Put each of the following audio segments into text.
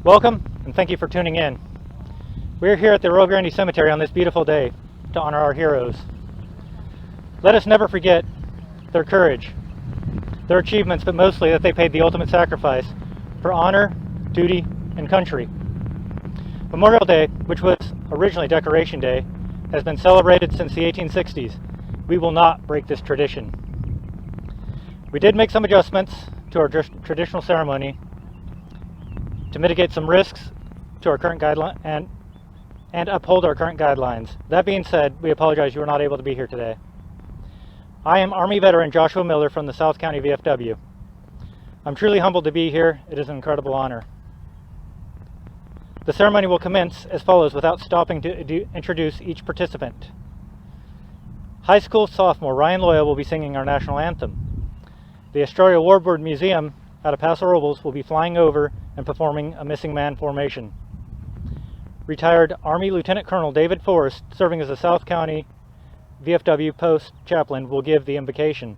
Welcome, and thank you for tuning in. We're here at the Grande Cemetery on this beautiful day to honor our heroes. Let us never forget their courage, their achievements, but mostly that they paid the ultimate sacrifice for honor, duty, and country. Memorial Day, which was originally Decoration Day, has been celebrated since the 1860s. We will not break this tradition. We did make some adjustments to our traditional ceremony to mitigate some risks to our current guideline and uphold our current guidelines. That being said, we apologize you were not able to be here today. I am Army veteran Joshua Miller from the South County VFW. I'm truly humbled to be here. It is an incredible honor. The ceremony will commence as follows without stopping to introduce each participant. High school sophomore Ryan Loya will be singing our national anthem. The Arroyo Warbird Museum out of Paso Robles will be flying over and performing a missing man formation. Retired Army Lieutenant Colonel David Forrest, serving as the South County VFW Post Chaplain, will give the invocation.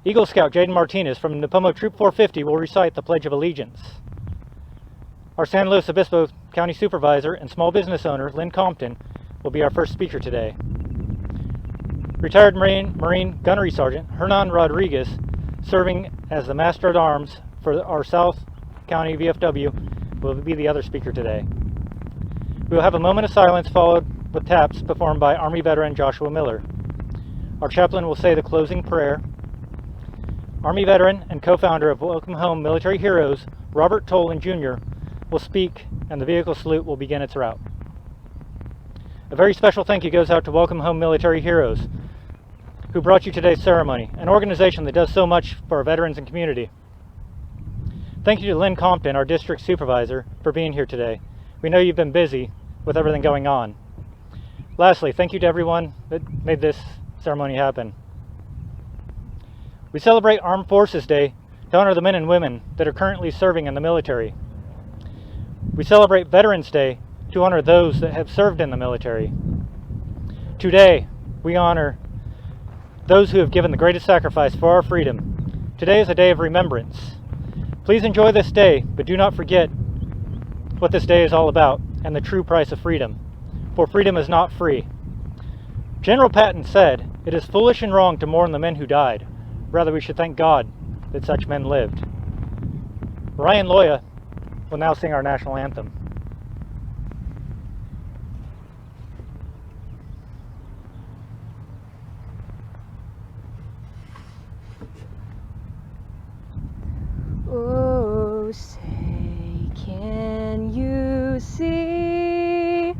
Eagle Scout Jaden Martinez from Nipomo Troop 450 will recite the Pledge of Allegiance. Our San Luis Obispo County Supervisor and small business owner, Lynn Compton, will be our first speaker today. Retired Marine Gunnery Sergeant Hernan Rodriquez, serving as the Master at Arms for our South County VFW, will be the other speaker today. We will have a moment of silence followed with taps performed by Army veteran Joshua Miller. Our chaplain will say the closing prayer. Army veteran and co-founder of Welcome Home Military Heroes, Robert Tolan Jr., will speak and the vehicle salute will begin its route. A very special thank you goes out to Welcome Home Military Heroes, who brought you today's ceremony, an organization that does so much for our veterans and community. Thank you to Lynn Compton, our district supervisor, for being here today. We know you've been busy with everything going on. Lastly, thank you to everyone that made this ceremony happen. We celebrate Armed Forces Day to honor the men and women that are currently serving in the military. We celebrate Veterans Day to honor those that have served in the military. Today, we honor those who have given the greatest sacrifice for our freedom. Today is a day of remembrance. Please enjoy this day, but do not forget what this day is all about and the true price of freedom. For freedom is not free. General Patton said, "It is foolish and wrong to mourn the men who died. Rather, we should thank God that such men lived." Ryan Loya will now sing our national anthem. Oh, say, can you see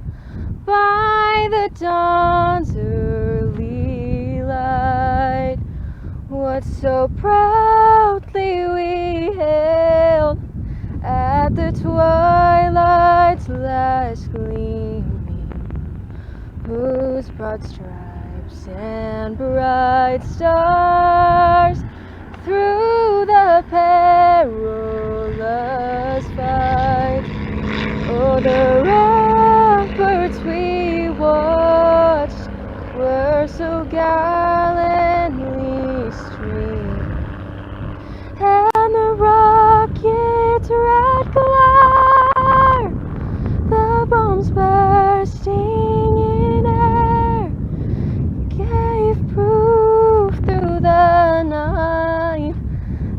by the dawn's early light what so proudly we hailed at the twilight's last gleaming, whose broad stripes and bright stars through the perilous fight, oh, the ramparts we watched were so gallantly streamed, and the rocket's red glare, the bombs bursting in air, gave proof through the night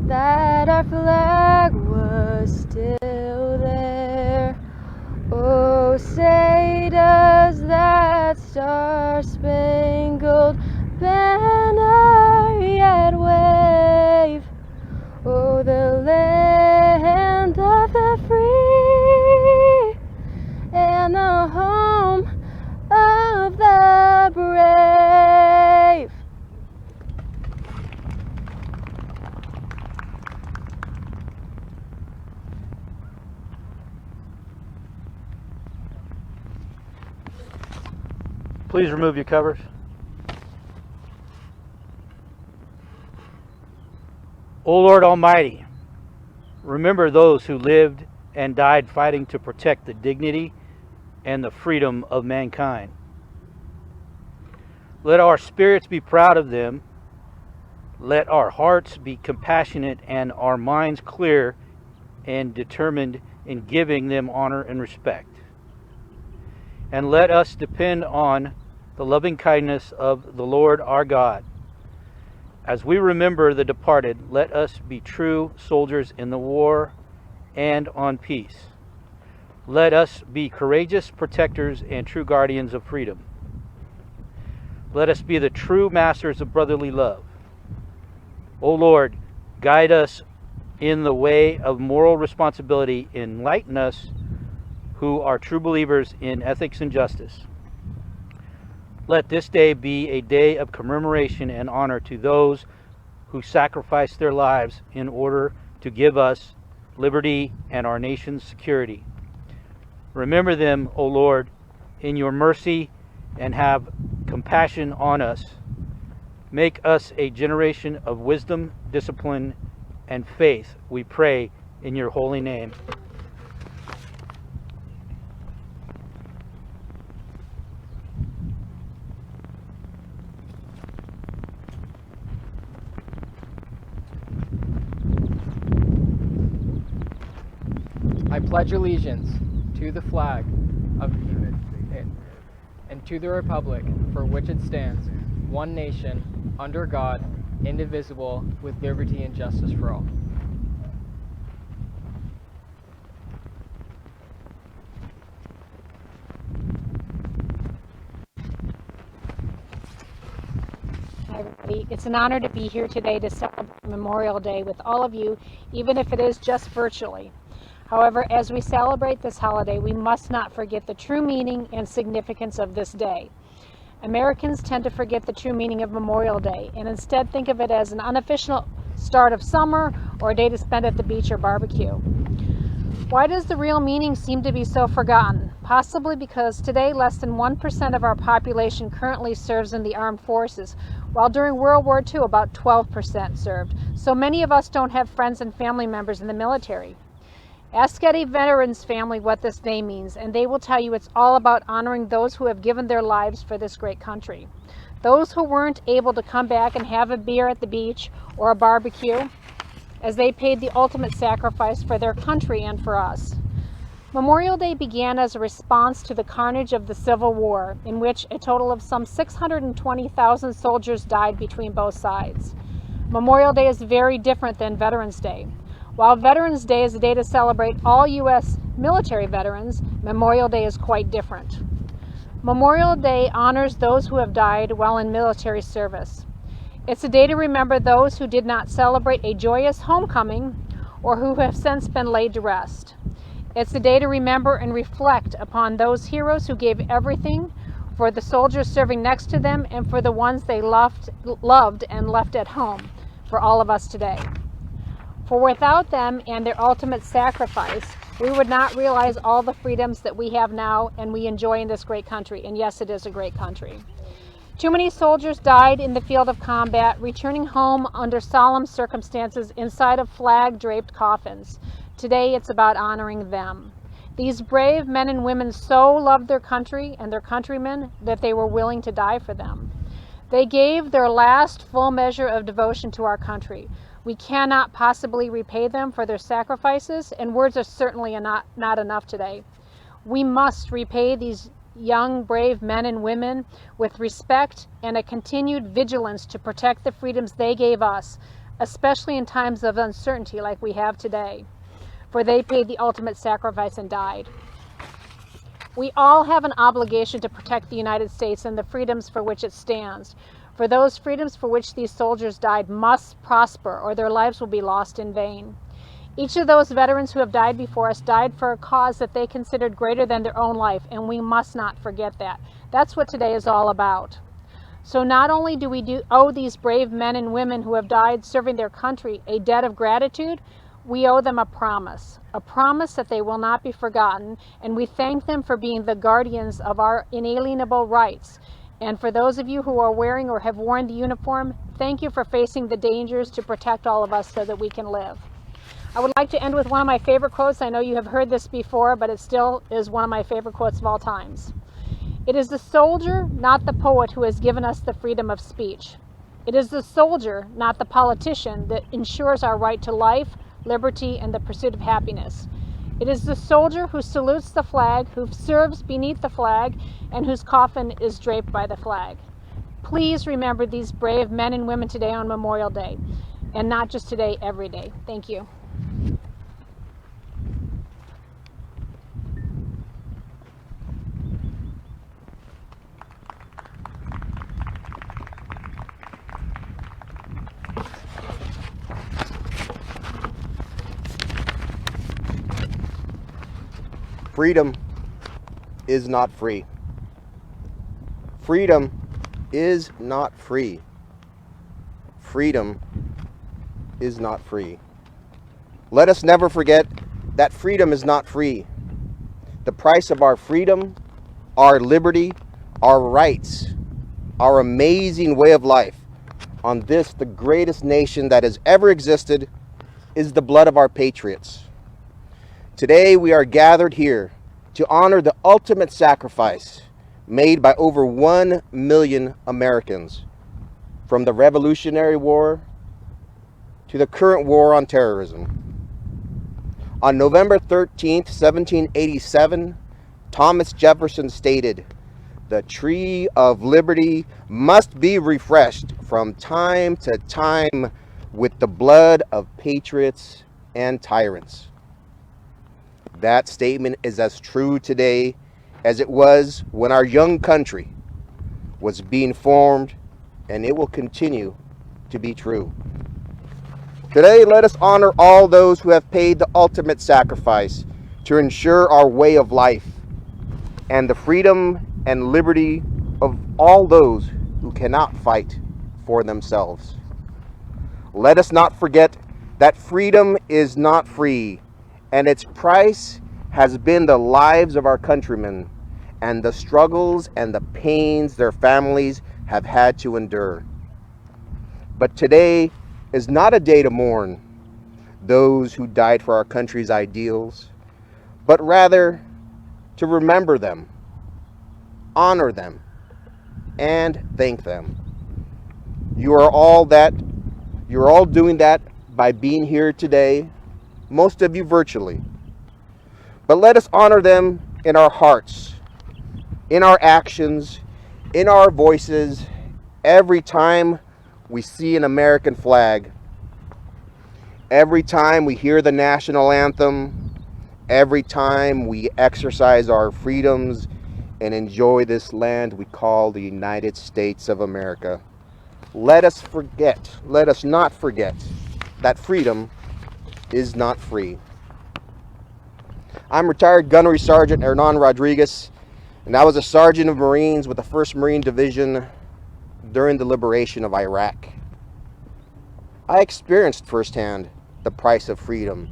that our flag was still there. Oh, say does that star-spangled banner yet wave? Oh, the land of the free and the home of the brave. Please remove your covers. O Lord Almighty, remember those who lived and died fighting to protect the dignity and the freedom of mankind. Let our spirits be proud of them. Let our hearts be compassionate and our minds clear and determined in giving them honor and respect. And let us depend on the loving kindness of the Lord our God. As we remember the departed, let us be true soldiers in the war and on peace. Let us be courageous protectors and true guardians of freedom. Let us be the true masters of brotherly love. O Lord, guide us in the way of moral responsibility. Enlighten us who are true believers in ethics and justice. Let this day be a day of commemoration and honor to those who sacrificed their lives in order to give us liberty and our nation's security. Remember them, O Lord, in your mercy, and have compassion on us. Make us a generation of wisdom, discipline, and faith, we pray in your holy name. I pledge allegiance to the flag of the United States and to the republic for which it stands, one nation, under God, indivisible, with liberty and justice for all. Hi, everybody. It's an honor to be here today to celebrate Memorial Day with all of you, even if it is just virtually. However, as we celebrate this holiday, we must not forget the true meaning and significance of this day. Americans tend to forget the true meaning of Memorial Day and instead think of it as an unofficial start of summer or a day to spend at the beach or barbecue. Why does the real meaning seem to be so forgotten? Possibly because today less than 1% of our population currently serves in the armed forces, while during World War II about 12% served. So many of us don't have friends and family members in the military. Ask any veteran's family what this day means, and they will tell you it's all about honoring those who have given their lives for this great country. Those who weren't able to come back and have a beer at the beach or a barbecue, as they paid the ultimate sacrifice for their country and for us. Memorial Day began as a response to the carnage of the Civil War, in which a total of some 620,000 soldiers died between both sides. Memorial Day is very different than Veterans Day. While Veterans Day is a day to celebrate all U.S. military veterans, Memorial Day is quite different. Memorial Day honors those who have died while in military service. It's a day to remember those who did not celebrate a joyous homecoming or who have since been laid to rest. It's a day to remember and reflect upon those heroes who gave everything for the soldiers serving next to them and for the ones they loved and left at home for all of us today. For without them and their ultimate sacrifice, we would not realize all the freedoms that we have now and we enjoy in this great country. And yes, it is a great country. Too many soldiers died in the field of combat, returning home under solemn circumstances inside of flag-draped coffins. Today, it's about honoring them. These brave men and women so loved their country and their countrymen that they were willing to die for them. They gave their last full measure of devotion to our country. We cannot possibly repay them for their sacrifices, and words are certainly not enough today. We must repay these young, brave men and women with respect and a continued vigilance to protect the freedoms they gave us, especially in times of uncertainty like we have today, for they paid the ultimate sacrifice and died. We all have an obligation to protect the United States and the freedoms for which it stands. For those freedoms for which these soldiers died must prosper, or their lives will be lost in vain. Each of those veterans who have died before us died for a cause that they considered greater than their own life, and we must not forget that. That's what today is all about. So not only do we owe these brave men and women who have died serving their country a debt of gratitude, we owe them a promise that they will not be forgotten, and we thank them for being the guardians of our inalienable rights. And for those of you who are wearing or have worn the uniform, thank you for facing the dangers to protect all of us so that we can live. I would like to end with one of my favorite quotes. I know you have heard this before, but it still is one of my favorite quotes of all times. It is the soldier, not the poet, who has given us the freedom of speech. It is the soldier, not the politician, that ensures our right to life, liberty, and the pursuit of happiness. It is the soldier who salutes the flag, who serves beneath the flag, and whose coffin is draped by the flag. Please remember these brave men and women today on Memorial Day, and not just today, every day. Thank you. Freedom is not free. Freedom is not free. Freedom is not free. Let us never forget that freedom is not free. The price of our freedom, our liberty, our rights, our amazing way of life on this, the greatest nation that has ever existed, is the blood of our patriots. Today we are gathered here to honor the ultimate sacrifice made by over 1 million Americans, from the Revolutionary War to the current war on terrorism. On November 13th, 1787, Thomas Jefferson stated, "The tree of liberty must be refreshed from time to time with the blood of patriots and tyrants." That statement is as true today as it was when our young country was being formed, and it will continue to be true. Today, let us honor all those who have paid the ultimate sacrifice to ensure our way of life and the freedom and liberty of all those who cannot fight for themselves. Let us not forget that freedom is not free, and its price has been the lives of our countrymen and the struggles and the pains their families have had to endure. But today is not a day to mourn those who died for our country's ideals, but rather to remember them, honor them, and thank them. You are all doing that by being here today, most of you virtually. But let us honor them in our hearts, in our actions, in our voices, every time we see an American flag, every time we hear the national anthem, every time we exercise our freedoms and enjoy this land we call the United States of America. Let us not forget that freedom is not free. I'm retired Gunnery Sergeant Hernan Rodriquez, and I was a Sergeant of Marines with the 1st Marine Division during the liberation of Iraq. I experienced firsthand the price of freedom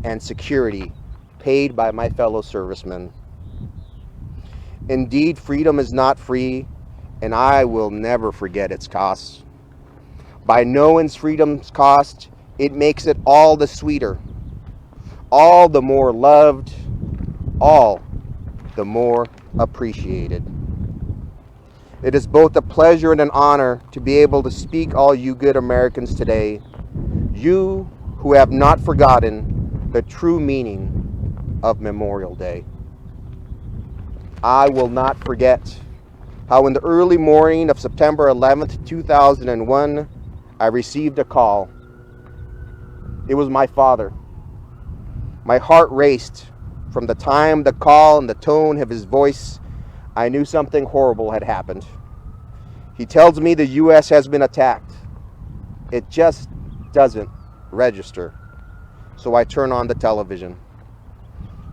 and security paid by my fellow servicemen. Indeed, freedom is not free, and I will never forget its costs. By knowing freedom's cost, it makes it all the sweeter, all the more loved, all the more appreciated. It is both a pleasure and an honor to be able to speak all you good Americans today, you who have not forgotten the true meaning of Memorial Day. I will not forget how in the early morning of September 11th, 2001, I received a call. It was my father. My heart raced. From the time the call and the tone of his voice, I knew something horrible had happened. He tells me the U.S. has been attacked. It just doesn't register. So I turn on the television.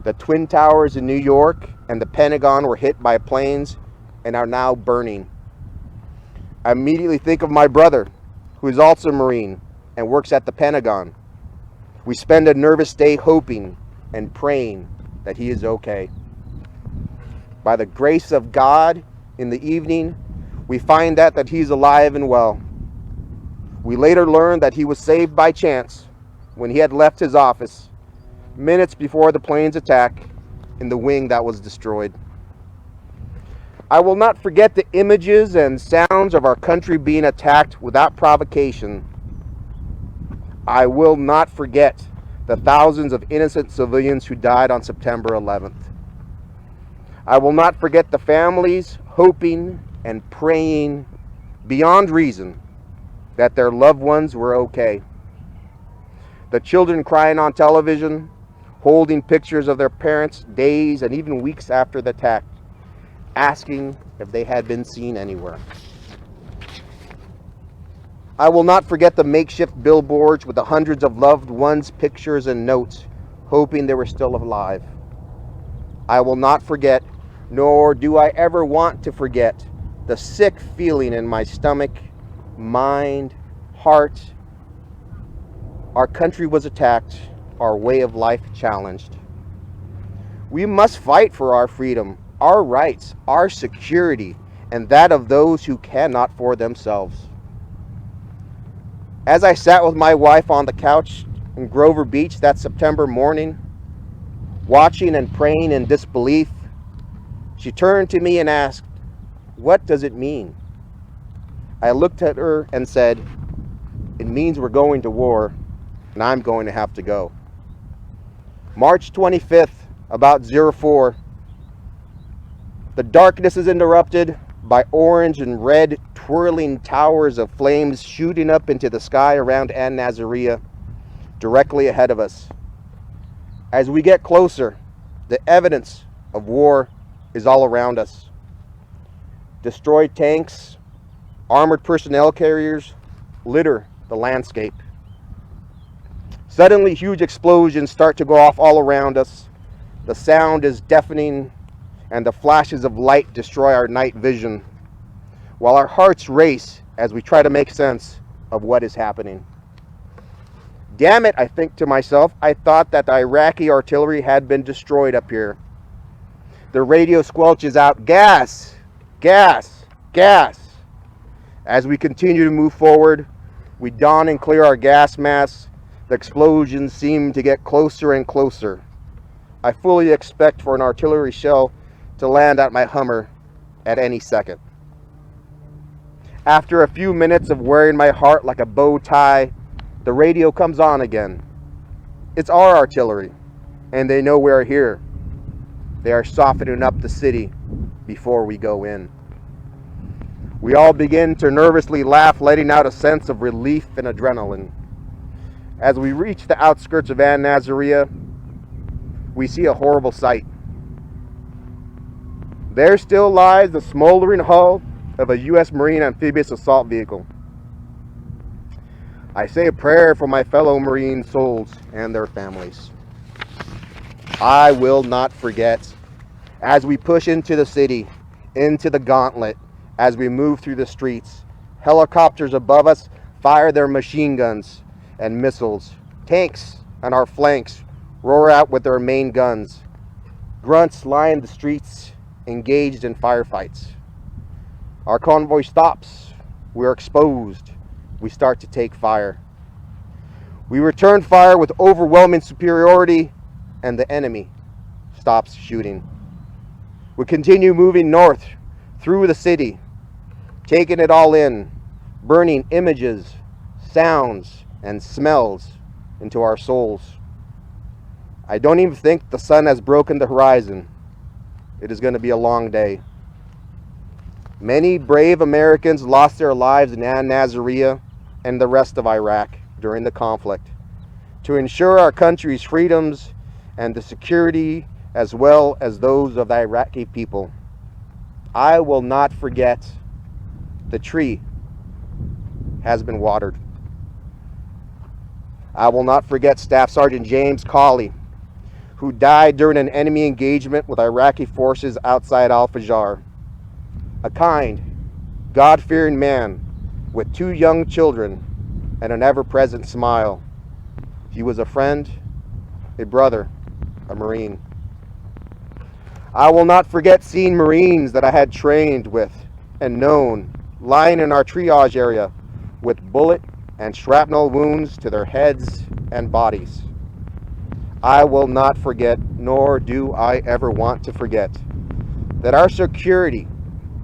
The Twin Towers in New York and the Pentagon were hit by planes and are now burning. I immediately think of my brother, who is also a Marine and works at the Pentagon. We spend a nervous day hoping and praying that he is okay. By the grace of God, in the evening, we find that he's alive and well. We later learned that he was saved by chance when he had left his office minutes before the plane's attack in the wing that was destroyed. I will not forget the images and sounds of our country being attacked without provocation. I will not forget the thousands of innocent civilians who died on September 11th. I will not forget the families hoping and praying beyond reason that their loved ones were okay. The children crying on television, holding pictures of their parents days and even weeks after the attack, asking if they had been seen anywhere. I will not forget the makeshift billboards with the hundreds of loved ones' pictures and notes, hoping they were still alive. I will not forget, nor do I ever want to forget, the sick feeling in my stomach, mind, heart. Our country was attacked, our way of life challenged. We must fight for our freedom, our rights, our security, and that of those who cannot for themselves. As I sat with my wife on the couch in Grover Beach that September morning, watching and praying in disbelief, she turned to me and asked, "What does it mean?" I looked at her and said, "It means we're going to war, and I'm going to have to go." March 25th, about 04, the darkness is interrupted by orange and red twirling towers of flames shooting up into the sky around An Nazariya, directly ahead of us. As we get closer, the evidence of war is all around us. Destroyed tanks, armored personnel carriers litter the landscape. Suddenly, huge explosions start to go off all around us. The sound is deafening, and the flashes of light destroy our night vision, while our hearts race as we try to make sense of what is happening. Damn it, I think to myself, I thought that the Iraqi artillery had been destroyed up here. The radio squelches out, "Gas! Gas! Gas!" As we continue to move forward, we don and clear our gas masks. The explosions seem to get closer and closer. I fully expect for an artillery shell to land at my Hummer at any second. After a few minutes of wearing my heart like a bow tie, the radio comes on again. It's our artillery, and they know we're here. They are softening up the city before we go in. We all begin to nervously laugh, letting out a sense of relief and adrenaline. As we reach the outskirts of An Nazariya, we see a horrible sight. There still lies the smoldering hull of a U.S. Marine amphibious assault vehicle. I say a prayer for my fellow Marine souls and their families. I will not forget, as we push into the city, into the gauntlet, as we move through the streets, helicopters above us fire their machine guns and missiles. Tanks on our flanks roar out with their main guns. Grunts line the streets, engaged in firefights. Our convoy stops. We're exposed. We start to take fire. We return fire with overwhelming superiority, and the enemy stops shooting. We continue moving north through the city, taking it all in, burning images, sounds, and smells into our souls. I don't even think the sun has broken the horizon. It is going to be a long day. Many brave Americans lost their lives in An Nazariya and the rest of Iraq during the conflict to ensure our country's freedoms and the security as well as those of the Iraqi people. I will not forget, the tree has been watered. I will not forget Staff Sergeant James Cawley, who died during an enemy engagement with Iraqi forces outside Al-Fajr. A kind, God-fearing man with 2 young children and an ever-present smile. He was a friend, a brother, a Marine. I will not forget seeing Marines that I had trained with and known lying in our triage area with bullet and shrapnel wounds to their heads and bodies. I will not forget, nor do I ever want to forget, that our security,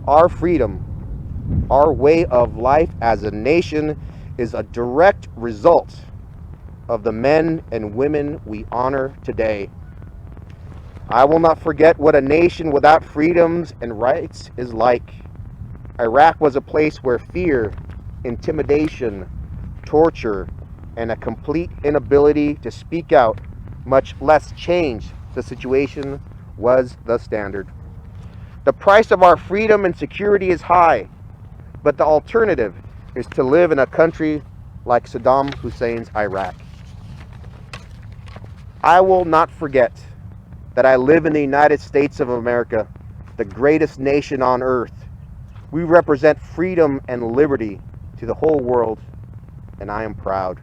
our freedom, our way of life as a nation is a direct result of the men and women we honor today. I will not forget what a nation without freedoms and rights is like. Iraq was a place where fear, intimidation, torture, and a complete inability to speak out, much less change the situation, was the standard. The price of our freedom and security is high, but the alternative is to live in a country like Saddam Hussein's Iraq. I will not forget that I live in the United States of America, the greatest nation on earth. We represent freedom and liberty to the whole world, and I am proud.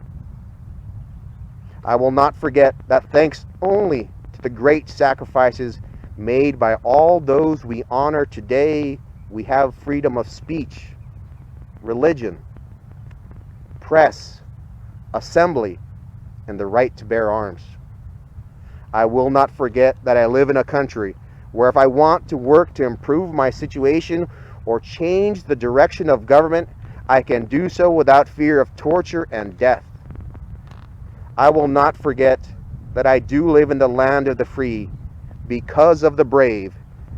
I will not forget that thanks only to the great sacrifices made by all those we honor today, we have freedom of speech, religion, press, assembly, and the right to bear arms. I will not forget that I live in a country where if I want to work to improve my situation or change the direction of government, I can do so without fear of torture and death. I will not forget that I do live in the land of the free because of the brave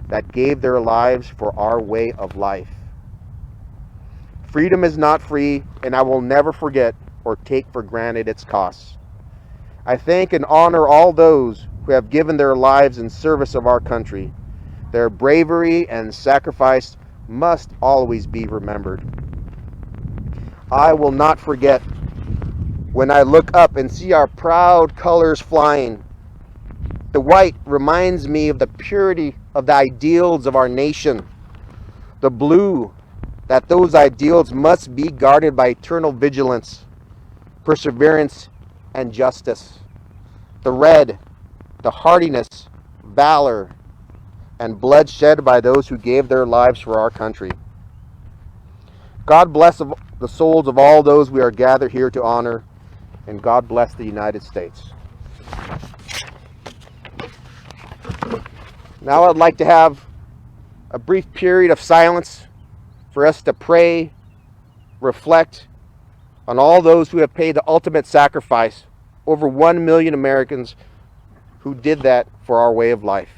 that gave their lives for our way of life. Freedom is not free, and I will never forget or take for granted its costs. I thank and honor all those who have given their lives in service of our country. Their bravery and sacrifice must always be remembered. I will not forget when I look up and see our proud colors flying. The white reminds me of the purity of the ideals of our nation. The blue, that those ideals must be guarded by eternal vigilance, perseverance, and justice. The red, the hardiness, valor, and blood shed by those who gave their lives for our country. God bless the souls of all those we are gathered here to honor, and God bless the United States. Now I'd like to have a brief period of silence for us to pray, reflect on all those who have paid the ultimate sacrifice, over 1 million Americans who did that for our way of life.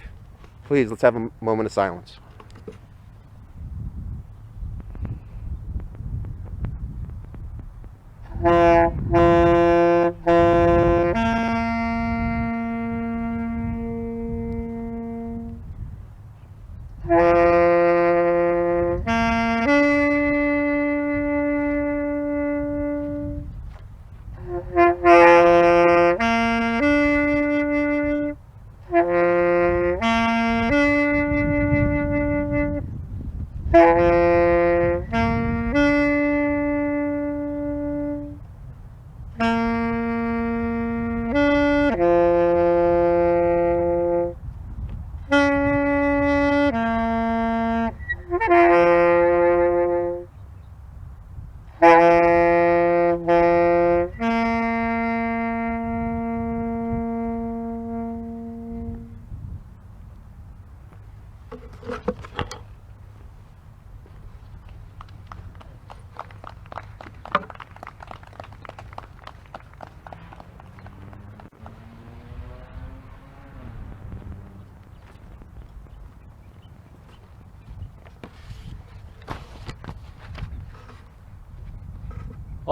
Please, let's have a moment of silence.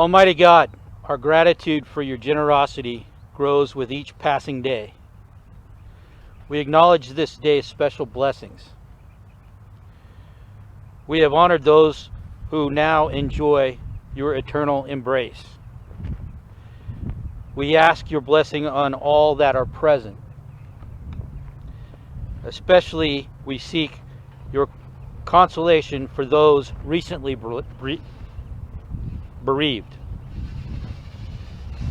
Almighty God, our gratitude for your generosity grows with each passing day. We acknowledge this day's special blessings. We have honored those who now enjoy your eternal embrace. We ask your blessing on all that are present. Especially we seek your consolation for those recently bereaved.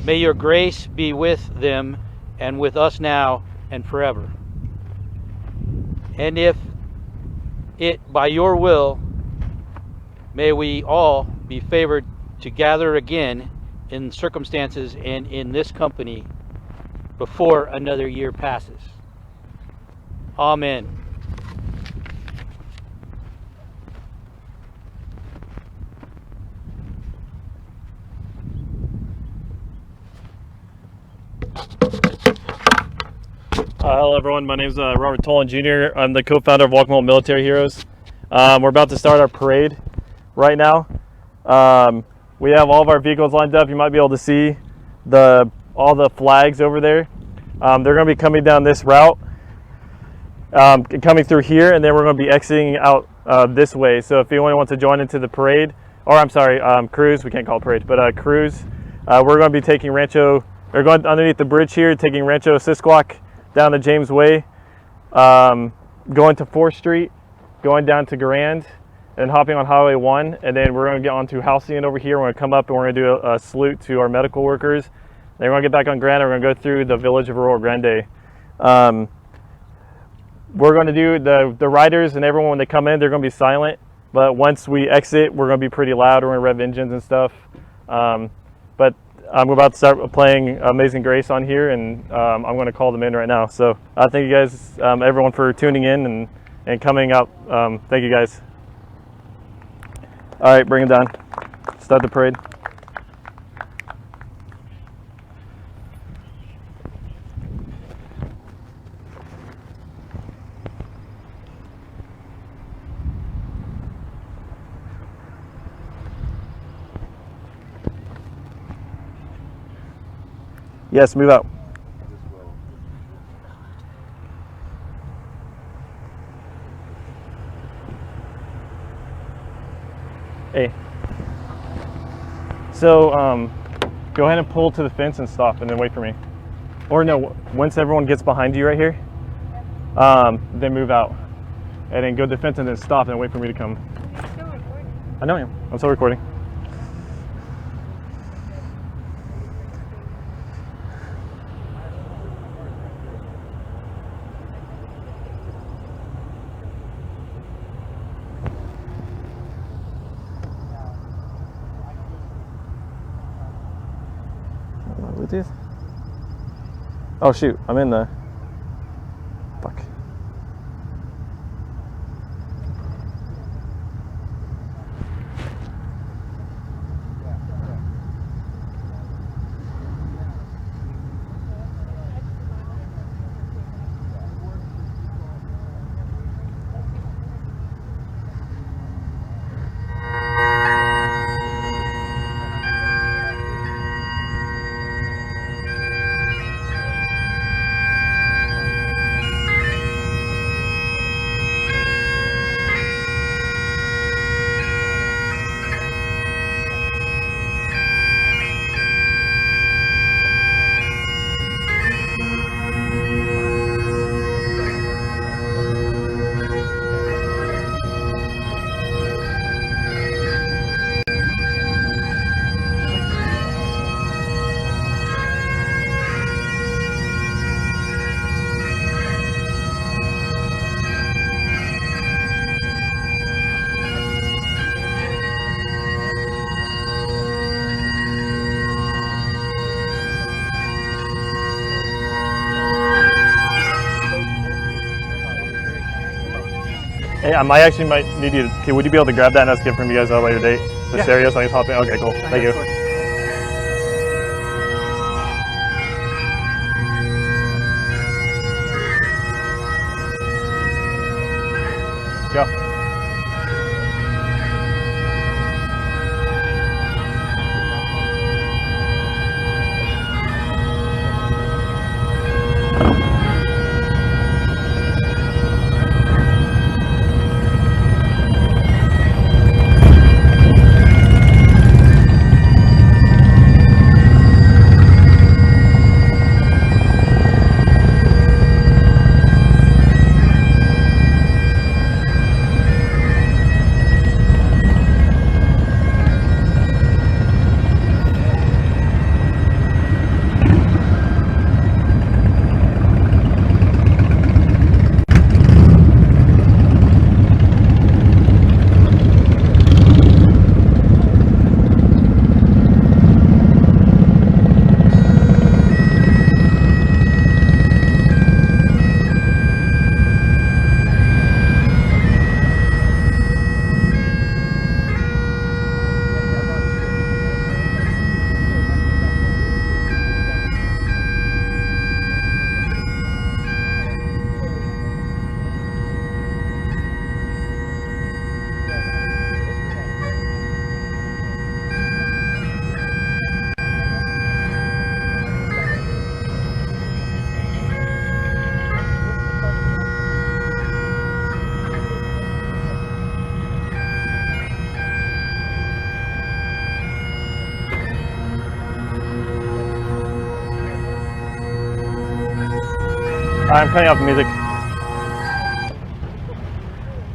May your grace be with them and with us now and forever. And if it by your will, may we all be favored to gather again in circumstances and in this company before another year passes. Amen. Hello everyone, my name is Robert Tolan Jr. I'm the co-founder of Walk Military Heroes. We're about to start our parade right now. We have all of our vehicles lined up. You might be able to see all the flags over there. They're going to be coming down this route, coming through here, and then we're going to be exiting out this way. So if anyone wants to join into the parade, or I'm sorry, cruise, we can't call it parade, but cruise, we're going to be taking going underneath the bridge here, taking Rancho Sisquoc down to James Way, going to 4th Street, going down to Grande, and hopping on Highway 1, and then we're going to get onto Halcyon over here. We're going to come up and we're going to do a salute to our medical workers. Then we're going to get back on Grande, and we're going to go through the village of Arroyo Grande. We're going to do the riders and everyone, when they come in, they're going to be silent, but once we exit, we're going to be pretty loud. We're going to rev engines and stuff. But I'm about to start playing Amazing Grace on here, and I'm going to call them in right now. So thank you guys, everyone, for tuning in and coming out. Thank you guys. All right, bring them down. Start the parade. Yes, move out. Hey. So, go ahead and pull to the fence and stop, and then wait for me. Or no, once everyone gets behind you right here, then move out. And then go to the fence and then stop and wait for me to come. You're still recording. I know I am. I'm still recording. Bluetooth? Oh shoot, I'm in the... Fuck. Hey, I might need you to, would you be able to grab that and us get from you guys at a later date? The stereo, so I can hop in? Okay, cool. Thank you. Go. I'm cutting off the music.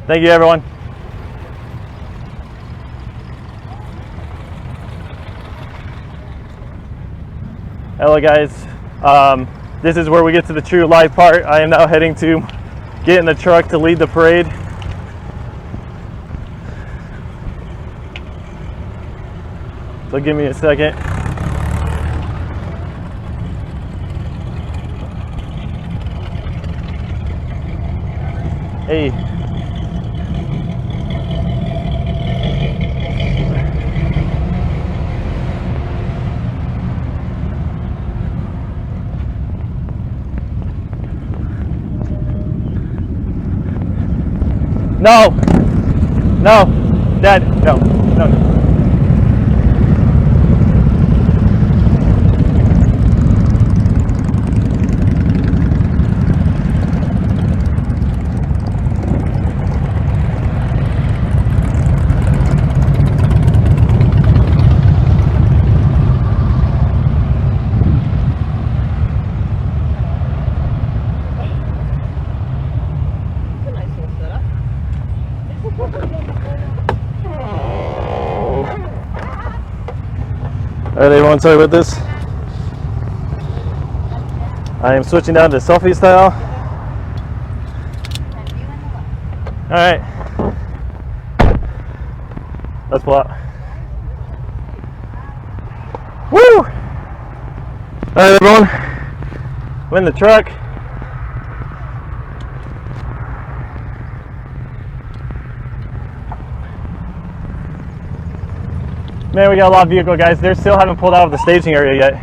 Thank you, everyone. Hello, guys. This is where we get to the true live part. I am now heading to get in the truck to lead the parade. So give me a second. Hey. No. No. Dad, no. No. Alright, everyone, sorry about this. I am switching down to selfie style. Alright. Let's pull out. Woo! Alright, everyone. I'm in the truck. Man, we got a lot of vehicle, guys. They still haven't pulled out of the staging area yet.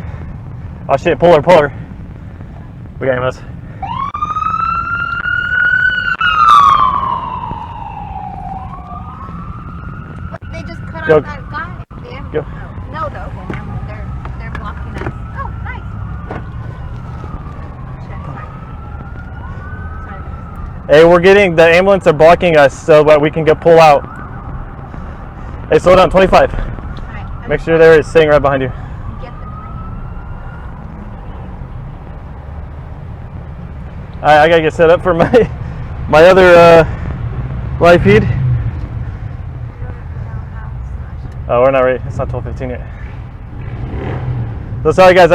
Oh shit, pull her. We got EMS. They just cut Go. off that guy. Go. No, they're blocking us. Oh, nice. Shit, sorry. Hey, we're getting, the ambulance are blocking us so that we can pull out. Hey, slow down, 25. Make sure they're staying right behind you. Alright, I gotta get set up for my other live feed. Oh, we're not ready. It's not 12:15 yet. So sorry, guys.